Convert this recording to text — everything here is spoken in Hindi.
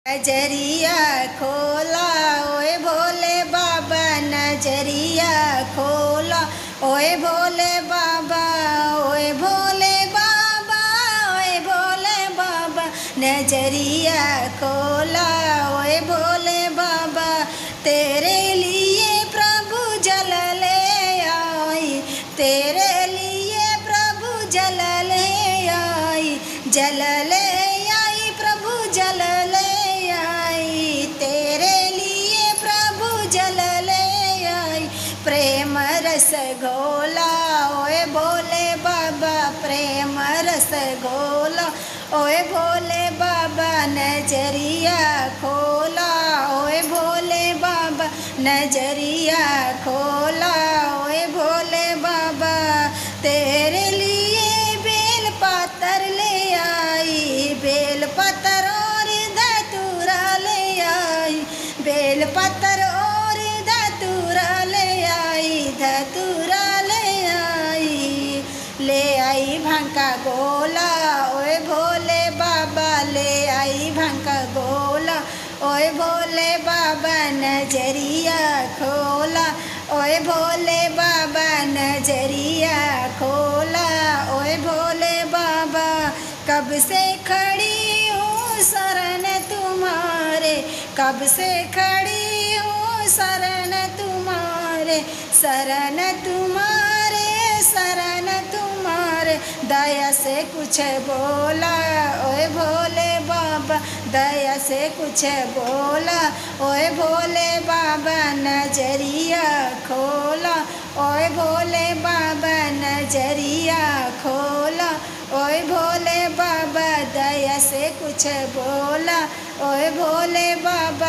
नजरिया खोला ओए भोले बाबा, नजरिया खोला ओए भोले बाबा, ओए भोले बाबा, ओए भोले बाबा, नजरिया खोला ओए भोले बाबा। तेरे लिए प्रभु जल ले आई, तेरे लिए प्रभु जल ले आई, जल ले आई प्रभु जल ले आई, तेरे लिए प्रभु जल ले आई। प्रेम रस घोला ओए भोले बाबा, प्रेम रस घोला ओए भोले बाबा, नजरिया खोला ओए भोले बाबा, नजरिया खोला ओए भोले बाबा। तेरे लिए बेल पत्तर ले आई, बेल पत्तर और धतूरा ले आई, बेल पत्तर और धतूरा ले आई, धतूरा ले आई। ले आई भांग का गोला ओए भोले बाबा, ले आई भांग का गोला ओए भोले बाबा, नजरिया खोला ओए भोले बाबा, नजरिया खोला ओए भोले बाबा। कब से खड़ी हूँ शरण तुम्हारे, कब से खड़ी हूँ शरण तुम्हारे, शरण तुम्हारे, शरण तुम्हारे। दया से कुछ बोला ओए भोले बाबा, दया से कुछ बोला ओए भोले बाबा, नजरिया खोला ओए भोले बाबा, नजरिया खोला ओए भोले बाबा। दया से कुछ बोला ओए भोले बाबा,